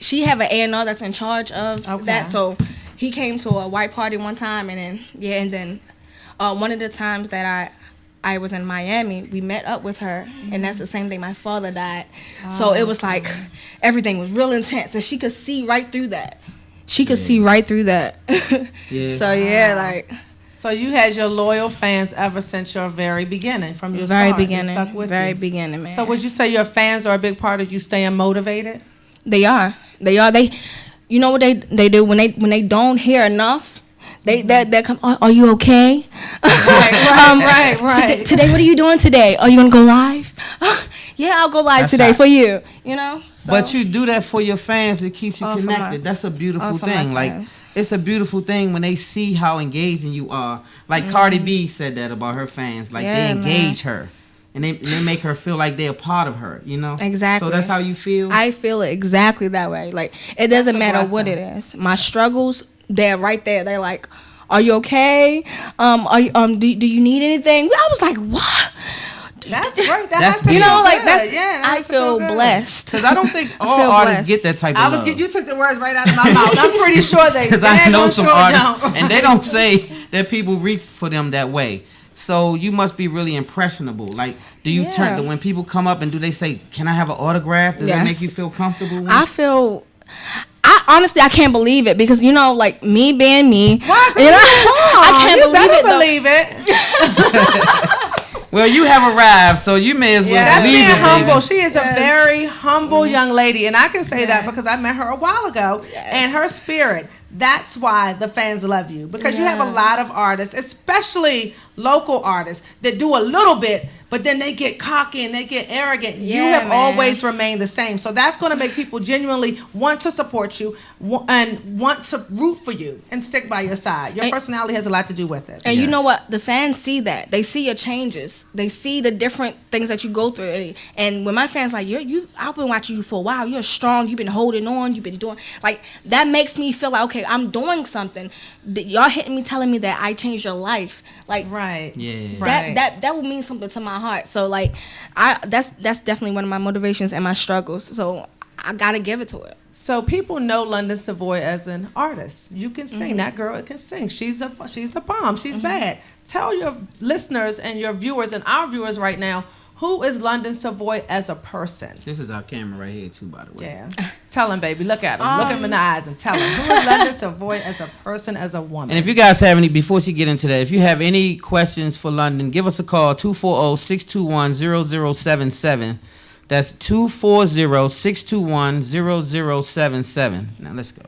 she have an A&R that's in charge of that. So he came to a white party one time, and then one of the times that I was in Miami, we met up with her, and that's the same day my father died. So it was like everything was real intense, and she could see right through that. Yeah. So yeah, like. So you had your loyal fans ever since your very beginning, from your Very start. They beginning, stuck with very you. beginning, man. So would you say your fans are a big part of you staying motivated? They are. They, you know what they do when they don't hear enough. They come. Are you okay? Right. Today, what are you doing today? Are you gonna go live? Yeah, I'll go live That's today hot. for you. So. But you do that for your fans. It keeps you Oh, for connected. my- That's a beautiful oh, for my thing. Like, fans. it's a beautiful thing when they see how engaging you are. Like Cardi B said that about her fans. Like, Yeah, they man. engage her. And they make her feel like they're a part of her, Exactly. So that's how you feel? I feel it exactly that way. Like, it doesn't That's a matter what it blessing. is. My struggles, they're right there. They're like, "Are you okay? Do you need anything?" I was like, "What?" That's great. That That's has to big. feel like good. that's. Yeah, that I has to feel feel good. blessed. Because I don't think all feel artists blessed. get that type of love. You took the words right out of my mouth. I'm pretty sure they. Because I know some sure artists, don't. and they don't say that people reach for them that way. So you must be really impressionable. Like, do you turn when people come up and do they say, "Can I have an autograph?" Does that make you feel comfortable? I honestly, I can't believe it because like me being me, Why, girl, I can't you believe better it. believe it. Well, you have arrived, so you may as well That's believe being it, humble. baby. She is a very humble young lady, and I can say that because I met her a while ago, and her spirit. That's why the fans love you, because you have a lot of artists, especially local artists, that do a little bit, but then they get cocky and they get arrogant. You Yeah, have man. always remained the same. So that's going to make people genuinely want to support you and want to root for you and stick by your side. Your personality has a lot to do with it. And you know what? The fans see that. They see your changes. They see the different things that you go through. And when my fans like, I've been watching you for a while. You're strong. You've been holding on. You've been doing like that makes me feel like, okay, I'm doing something. Y'all hitting me, telling me that I changed your life. Like right. Yeah. That would mean something to my heart. So like, that's definitely one of my motivations and my struggles. So I gotta give it to it. So people know London Savoy as an artist. You can sing. That girl can sing. She's the bomb. She's bad. Tell your listeners and your viewers and our viewers right now, who is London Savoy as a person? This is our camera right here, too, by the way. Yeah. Tell him, baby. Look at him. Look him in the eyes and tell him. Who is London Savoy as a person, as a woman? And if you guys have any, before she get into that, if you have any questions for London, give us a call, 240-621-0077. That's 240-621-0077. Now, let's go.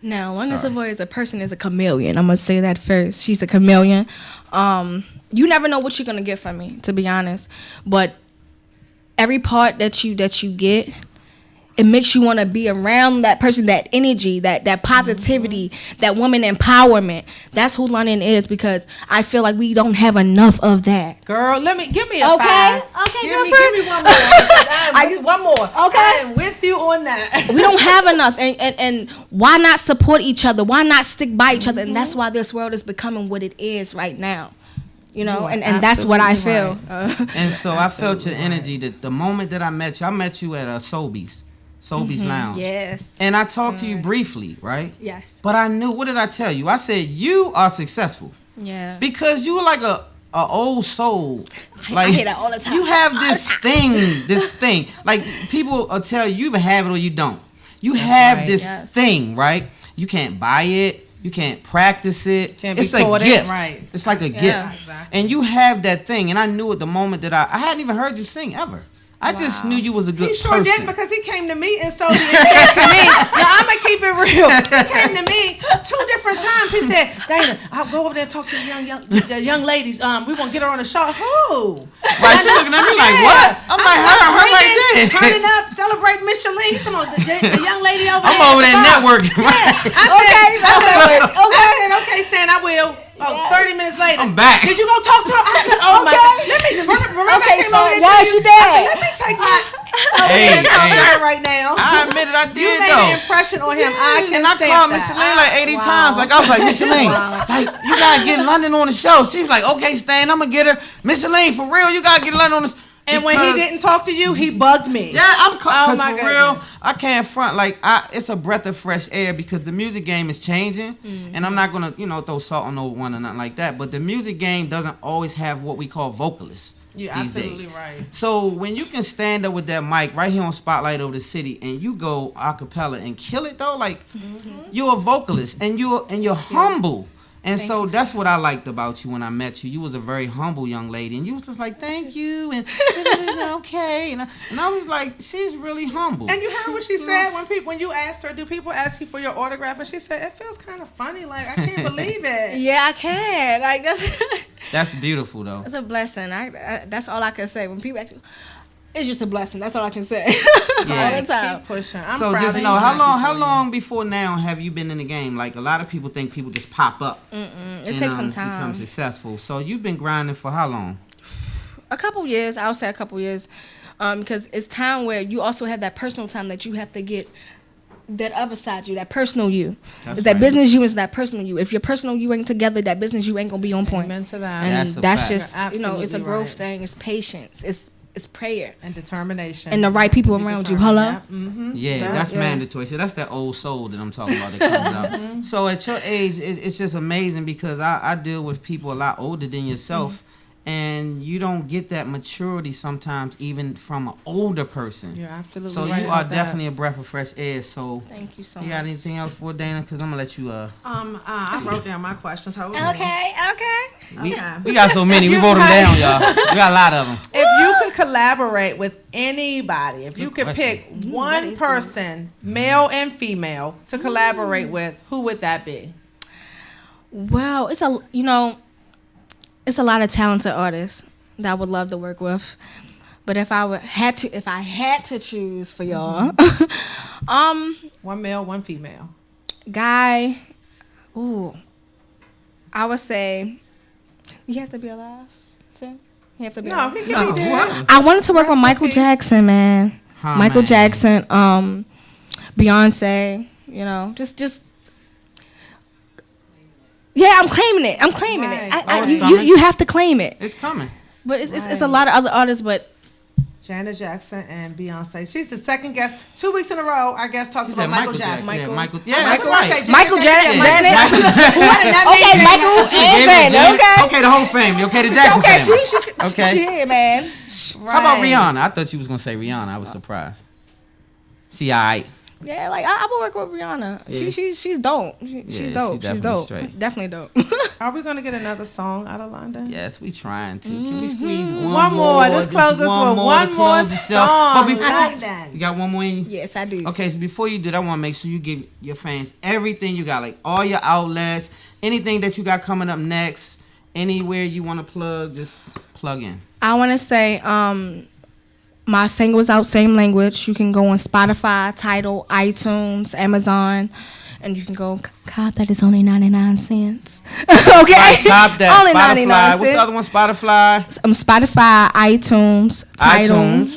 Now, London Savoy as a person is a chameleon. I'm gonna say that first. She's a chameleon. You never know what you're gonna get from me, to be honest. But every part that you get, it makes you want to be around that person, that energy, that positivity, that woman empowerment. That's who London is, because I feel like we don't have enough of that. Girl, give me a okay. 5. Okay, give me one more. One more. Okay. I am with you on that. We don't have enough, and why not support each other? Why not stick by each other? And that's why this world is becoming what it is right now. You know, and that's what I feel. Right. And so I felt your energy that the moment that I met you at Sobeys Lounge. Yes. And I talked to you briefly, right? Yes. But I knew, what did I tell you? I said, you are successful. Yeah. Because you were like a old soul. Like, I hear that all the time. You have this thing. Like, people will tell you either have it or you don't. You have this thing, right? You can't buy it. You can't practice it. It's a gift. Right. It's like a gift. Exactly. And you have that thing. And I knew at the moment that I hadn't even heard you sing ever. I just knew you was a good person. He sure did, because he came to me and said to me, now I'm going to keep it real. He came to me 2 different times. He said, Dana, I'll go over there and talk to the young ladies. We want to get her on the show. Who? Right, she's looking at me like, what? I'm like, her like this. Turning up, celebrate Michelin. The young lady over there. I'm over there networking. Yeah. I said, okay, Stan, I will. 30 minutes later. I'm back. Did you go talk to her? I said, oh my God. Let me, remember I came over there to you? I said, let me take my right now. I admit it, I did, you made an impression on him. I can stand that. And I called Michelin like 80 times. Like, I was like, Michelin, like, you got to get London on the show. She was like, okay, Stan, I'm going to get her. Michelin, for real, you got to get London on the show. And when he didn't talk to you, he bugged me. Yeah, I'm because for real, I can't front. Like, it's a breath of fresh air, because the music game is changing, and I'm not gonna, throw salt on no one or nothing like that. But the music game doesn't always have what we call vocalists. You're these absolutely days. right. So when you can stand up with that mic right here on Spotlight over the city, and you go a cappella and kill it though, like you're a vocalist, and you're humble. And so that's what I liked about you when I met you. You was a very humble young lady, and you was just like, thank you, and okay. And I was like, she's really humble. And you heard what she said when you asked her, do people ask you for your autograph? And she said, it feels kind of funny. Like, I can't believe it. Yeah, I can. Like, that's beautiful, though. It's a blessing. That's all I can say. When people ask you, it's just a blessing. That's all I can say. Yeah. All the time. Keep pushing. So just know, how long before now have you been in the game? Like, a lot of people think people just pop up. It takes some time. Become successful. So you've been grinding for how long? A couple years. I would say a couple years. Because it's time where you also have that personal time that you have to get that other side you, that personal you. It's that business you is that personal you. If your personal you ain't together, that business you ain't going to be on point. Amen to that. And that's just, it's a growth thing. It's patience. It's prayer and determination and the right people around you. Hello. Yeah, that's mandatory. So that's that old soul that I'm talking about that comes out. So at your age, it's just amazing, because I deal with people a lot older than yourself, and you don't get that maturity sometimes, even from an older person. You're absolutely right. So you are definitely a breath of fresh air. So thank you so much. You got anything else for Dana? Because I'm gonna let you. I wrote down my questions. Okay. We got so many. We wrote them down, y'all. We got a lot of them. If you could collaborate with anybody, if you could pick one person, male and female, to collaborate with, who would that be? Well, it's a lot of talented artists that I would love to work with. But if I had to choose for y'all, one male, one female. Guy, I would say, you have to be alive too. You have to be alive. He can be dead. I wanted to work with Michael Jackson, man. Michael Jackson, Beyonce. Just. Yeah, I'm claiming it. You have to claim it. It's coming. But it's a lot of other artists, but Janet Jackson and Beyonce. She's the second guest. 2 weeks in a row, our guest talks about Michael Jackson. Michael Janet. Okay, Michael and Janet. Okay. Okay, the whole family. Okay, the Jackson family. She man. Right. How about Rihanna? I thought you was gonna say Rihanna. I was surprised. See, all right. Yeah, like I would work with Rihanna. Yeah. She's dope. She's dope. She's dope. Straight. Definitely dope. Are we gonna get another song out of London? Yes, we trying to. Can we squeeze One more. Let's close this with one to more close the show? song. But before, I like that. You got one more in you? Yes, I do. Okay, so before you do that, I want to make sure you give your fans everything you got, like all your outlets, anything that you got coming up next, anywhere you want to plug, just plug in. I want to say my single is out, Same Language. You can go on Spotify, Tidal, iTunes, Amazon, and you can go cop that. It's only 99 cents. Okay? Cop that. Only Spotify. 99 cents. What's the other one? Spotify? Spotify, iTunes, Tidal.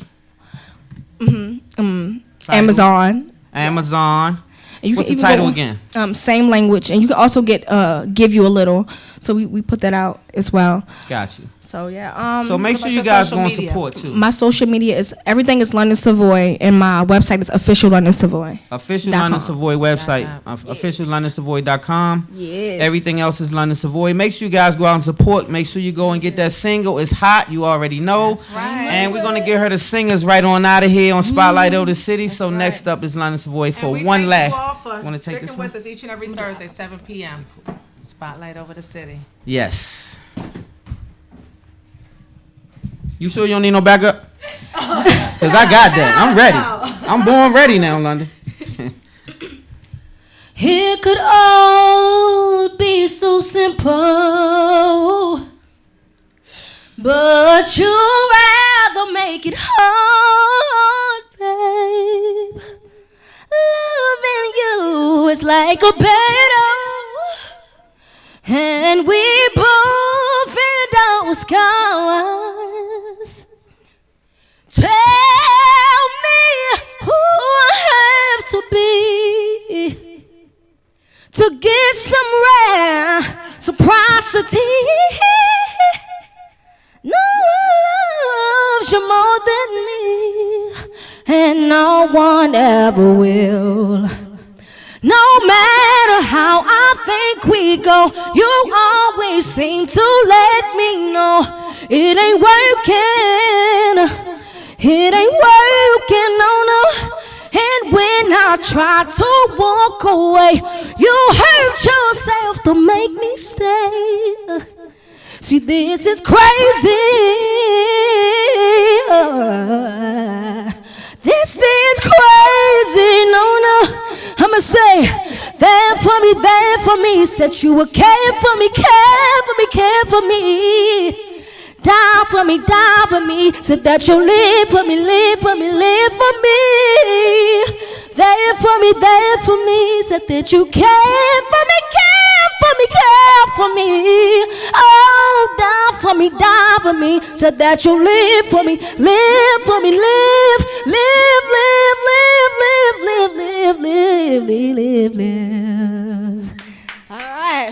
Amazon. Amazon. And you What's can the even title go on, again? Same Language. And you can also get Give You a Little. So we put that out as well. Got you. So yeah. So make sure you guys go and support too. My social media is everything is London Savoy, and my website is official London Savoy. Official London Savoy website, officiallondonsavoy.com. Yes. Everything else is London Savoy. Make sure you guys go out and support. Make sure you go and get that single. It's hot. You already know. That's right. And we're going to get her the singers right on out of here on Spotlight Over the City. So next up is London Savoy for And we one thank last. you all for Want to take this sticking one? with us each and every Thursday, 7 p.m. Spotlight Over the City. Yes. You sure you don't need no backup? Because I got that. I'm ready. I'm born ready now, London. It could all be so simple, but you'd rather make it hard, babe. Loving you is like a battle, and we both feel our scars. Tell me who I have to be to get some reciprocity. No one loves you more than me, and no one ever will. No matter how I think we go, you always seem to let me know it ain't working. It ain't working, no, no. And when I try to walk away, you hurt yourself to make me stay. See, this is crazy. This is crazy, no, no. I'ma say, there for me. Said you would care for me, care for me. Die for me. Said that you'll live for me. There for me. Said that you care for me. Oh, die for me. Said that you'll live for me. Live. All right.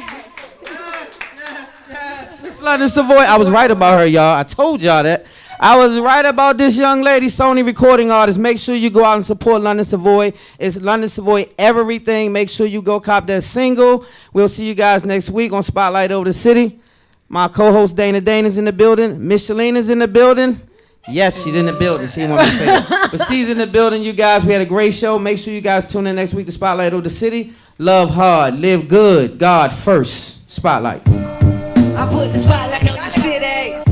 Miss London Savoy, I was right about her, y'all. I told y'all that. I was right about this young lady, Sony recording artist. Make sure you go out and support London Savoy. It's London Savoy everything. Make sure you go cop that single. We'll see you guys next week on Spotlight Over the City. My co-host Dana is in the building. Miss Shalina's in the building. Yes, she's in the building. She didn't want to say that. But she's in the building, you guys. We had a great show. Make sure you guys tune in next week to Spotlight Over the City. Love hard, live good, God first. Spotlight. I put the spotlight on the city.